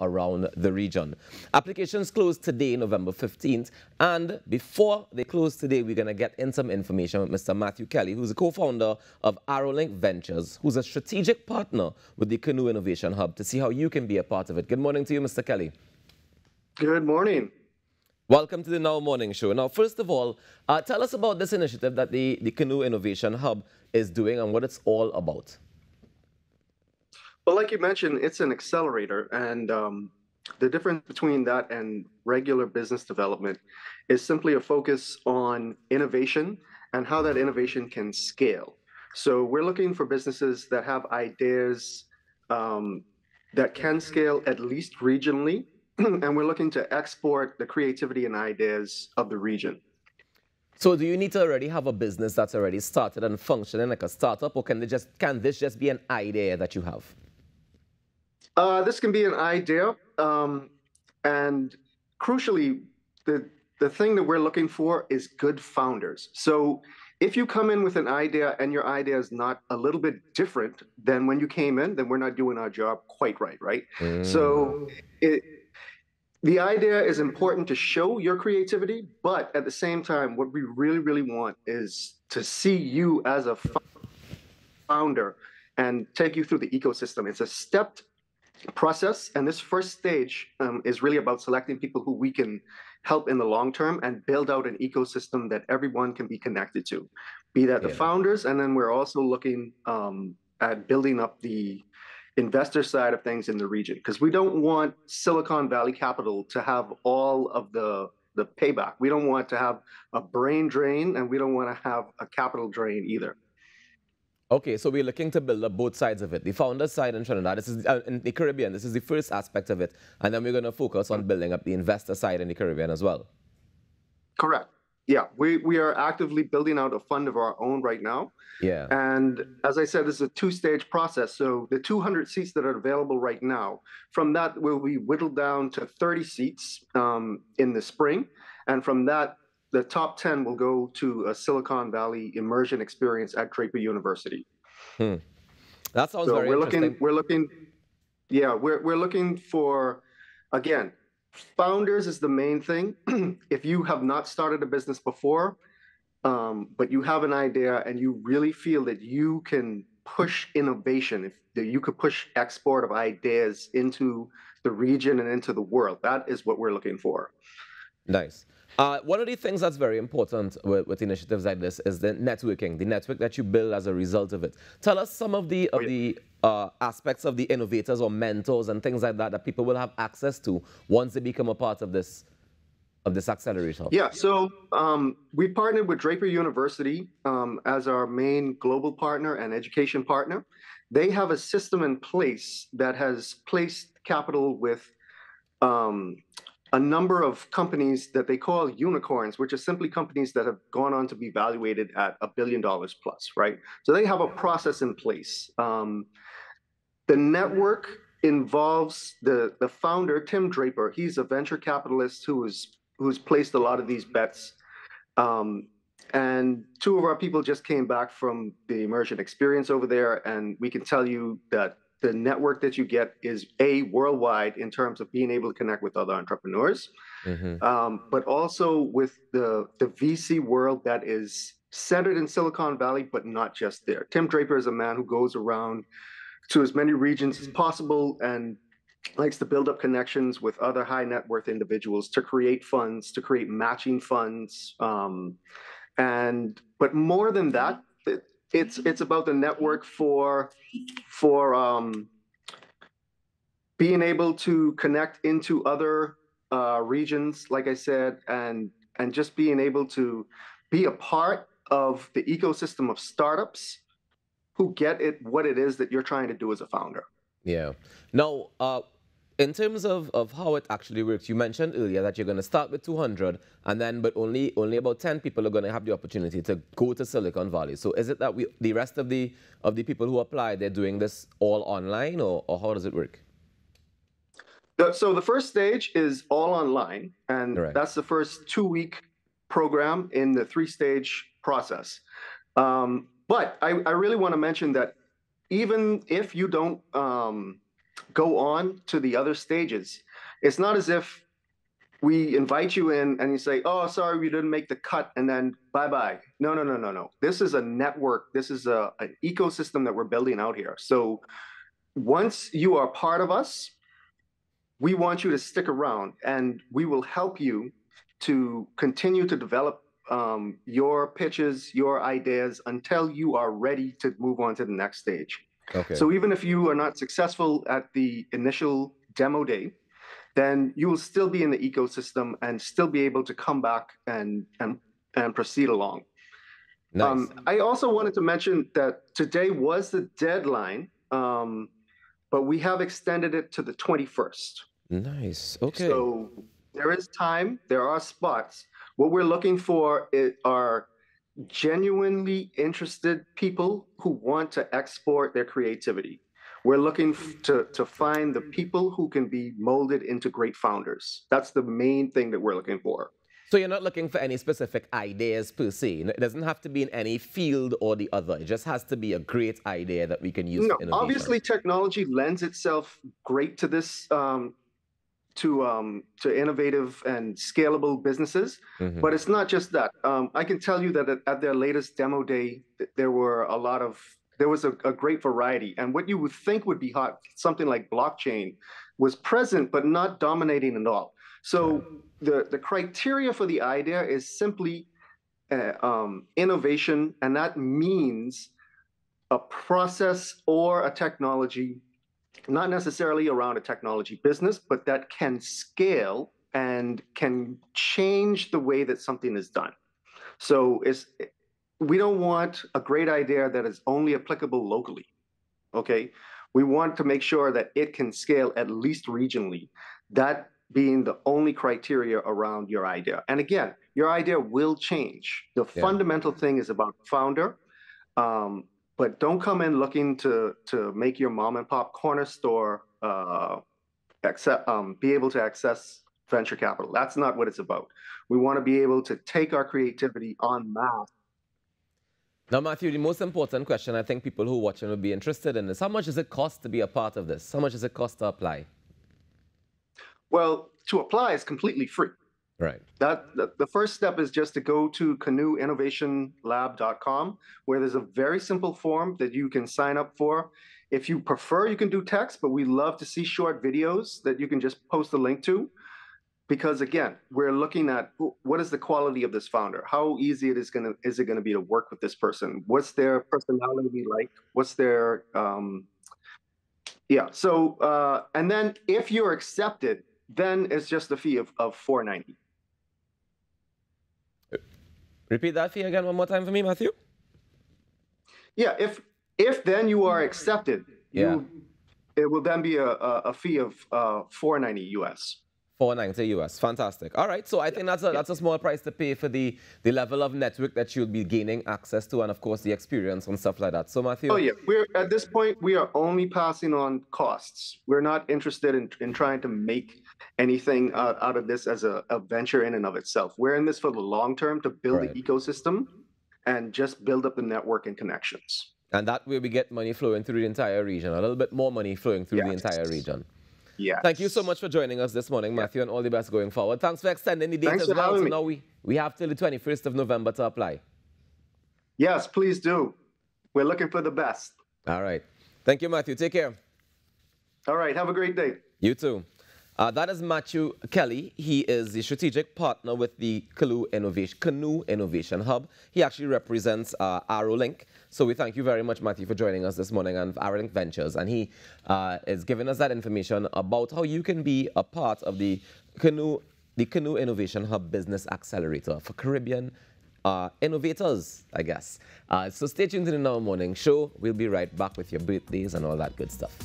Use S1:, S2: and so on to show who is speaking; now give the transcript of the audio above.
S1: around the region. Applications close today, November 15th, and before they close today, we're going to get in some information with Mr. Matthew Kelly, who's a co-founder of Arrowlink Ventures, who's a strategic partner with the Kanoo Innovation Hub, to see how you can be a part of it. Good morning to you, Mr. Kelly.
S2: Good morning.
S1: Welcome to the Now Morning Show. Now, first of all, tell us about this initiative that the Kanoo Innovation Hub is doing and what it's all about.
S2: Well, like you mentioned, it's an accelerator, and the difference between that and regular business development is simply a focus on innovation and how that innovation can scale. So we're looking for businesses that have ideas that can scale at least regionally, and we're looking to export the creativity and ideas of the region.
S1: So do you need to already have a business that's already started and functioning like a startup, or can this just be an idea that you have?
S2: This can be an idea, and crucially, the thing that we're looking for is good founders. So if you come in with an idea and your idea is not a little bit different than when you came in, then we're not doing our job quite right, right? So the idea is important to show your creativity, but at the same time, what we really, really want is to see you as a founder and take you through the ecosystem. It's a stepped process, and this first stage is really about selecting people who we can help in the long term and build out an ecosystem that everyone can be connected to, be that the founders, and then we're also looking at building up the investor side of things in the region, because we don't want Silicon Valley capital to have all of the payback. We don't want to have a brain drain, and we don't want to have a capital drain either.
S1: Okay, so we're looking to build up both sides of it. The founder side in Trinidad, this is in the Caribbean, this is the first aspect of it. And then we're going to focus on building up the investor side in the Caribbean as well.
S2: Correct. Yeah, we are actively building out a fund of our own right now.
S1: Yeah.
S2: And as I said, this is a two-stage process. So the 200 seats that are available right now, from that will be whittled down to 30 seats in the spring. And from that, the top 10 will go to a Silicon Valley immersion experience at Draper University.
S1: That sounds very interesting.
S2: We're looking for, again, founders is the main thing. If you have not started a business before, but you have an idea and you really feel that you can push innovation, that you could push export of ideas into the region and into the world, that is what we're looking for.
S1: Nice. One of the things that's very important with initiatives like this is the networking, the network that you build as a result of it. Tell us some of the aspects of the innovators or mentors and things like that that people will have access to once they become a part of this accelerator.
S2: Yeah, so we partnered with Draper University as our main global partner and education partner. They have a system in place that has placed capital with a number of companies that they call unicorns, which are simply companies that have gone on to be valuated at $1 billion plus, right? So they have a process in place. The network involves the founder, Tim Draper. He's a venture capitalist who's placed a lot of these bets. And two of our people just came back from the immersion experience over there, and we can tell you that the network that you get is worldwide in terms of being able to connect with other entrepreneurs, but also with the VC world that is centered in Silicon Valley, but not just there. Tim Draper is a man who goes around to as many regions as possible and likes to build up connections with other high net worth individuals to create funds, to create matching funds. But more than that, it's about the network for being able to connect into other regions, like I said, and just being able to be a part of the ecosystem of startups who get it, what it is that you're trying to do as a founder.
S1: Yeah. Now, in terms of how it actually works, you mentioned earlier that you're going to start with 200, and then but only about 10 people are going to have the opportunity to go to Silicon Valley. So is it that the rest of the people who apply, they're doing this all online, or how does it work?
S2: So the first stage is all online, and that's the first 2-week program in the 3-stage process. But I really want to mention that even if you don't go on to the other stages, it's not as if we invite you in and you say, oh, sorry, we didn't make the cut, and then bye-bye. No, no, no, no, no. This is a network. This is an ecosystem that we're building out here. So once you are part of us, we want you to stick around, and we will help you to continue to develop your pitches, your ideas, until you are ready to move on to the next stage.
S1: Okay.
S2: So even if you are not successful at the initial demo day, then you will still be in the ecosystem and still be able to come back and proceed along.
S1: Nice.
S2: I also wanted to mention that today was the deadline, but we have extended it to the 21st.
S1: Nice. Okay.
S2: So there is time, there are spots. What we're looking for are genuinely interested people who want to export their creativity. We're looking to find the people who can be molded into great founders. That's the main thing that we're looking for.
S1: So you're not looking for any specific ideas per se. It doesn't have to be in any field or the other. It just has to be a great idea that we can use for innovation.
S2: Obviously, technology lends itself great to this, to innovative and scalable businesses.
S1: Mm-hmm.
S2: But it's not just that. I can tell you that at their latest demo day, there was a great variety. And what you would think would be hot, something like blockchain, was present but not dominating at all. So the criteria for the idea is simply innovation, and that means a process or a technology, not necessarily around a technology business, but that can scale and can change the way that something is done. So we don't want a great idea that is only applicable locally, okay? We want to make sure that it can scale at least regionally, that being the only criteria around your idea. And again, your idea will change. The fundamental thing is about founder, but don't come in looking to make your mom and pop corner store be able to access venture capital. That's not what it's about. We want to be able to take our creativity en masse.
S1: Now, Matthew, the most important question I think people who are watching will be interested in is, how much does it cost to be a part of this? How much does it cost to apply?
S2: Well, to apply is completely free.
S1: Right.
S2: The first step is just to go to kanooinnovationlab.com, where there's a very simple form that you can sign up for. If you prefer, you can do text, but we love to see short videos that you can just post a link to. Because again, we're looking at what is the quality of this founder? How easy is it gonna be to work with this person? What's their personality like? What's their So and then if you're accepted, then it's just a fee of $4.90.
S1: Repeat that fee again one more time for me, Matthew.
S2: Yeah, if then you are accepted, it will then be a fee of $4.90 US.
S1: $4.90 US. Fantastic. All right, so I think that's a small price to pay for the level of network that you'll be gaining access to, and of course the experience and stuff like that. So Matthew.
S2: Oh yeah, at this point we are only passing on costs. We're not interested in trying to make anything out of this as a venture in and of itself. We're in this for the long term, to build the ecosystem and just build up the network and connections.
S1: And that way we get money flowing through the entire region, a little bit more money flowing through the entire region.
S2: Yeah.
S1: Thank you so much for joining us this morning, Matthew, and all the best going forward. Thanks for extending the date as well. So now we have till the 21st of November to apply.
S2: Yes, please do. We're looking for the best.
S1: All right. Thank you, Matthew. Take care.
S2: All right. Have a great day.
S1: You too. That is Matthew Kelly. He is the strategic partner with the Kanoo Innovation Hub. He actually represents ArrowLink. So we thank you very much, Matthew, for joining us this morning on ArrowLink Ventures. And he is giving us that information about how you can be a part of the Kanoo Innovation Hub Business Accelerator for Caribbean innovators, I guess. So stay tuned to the Now Morning Show. We'll be right back with your birthdays and all that good stuff.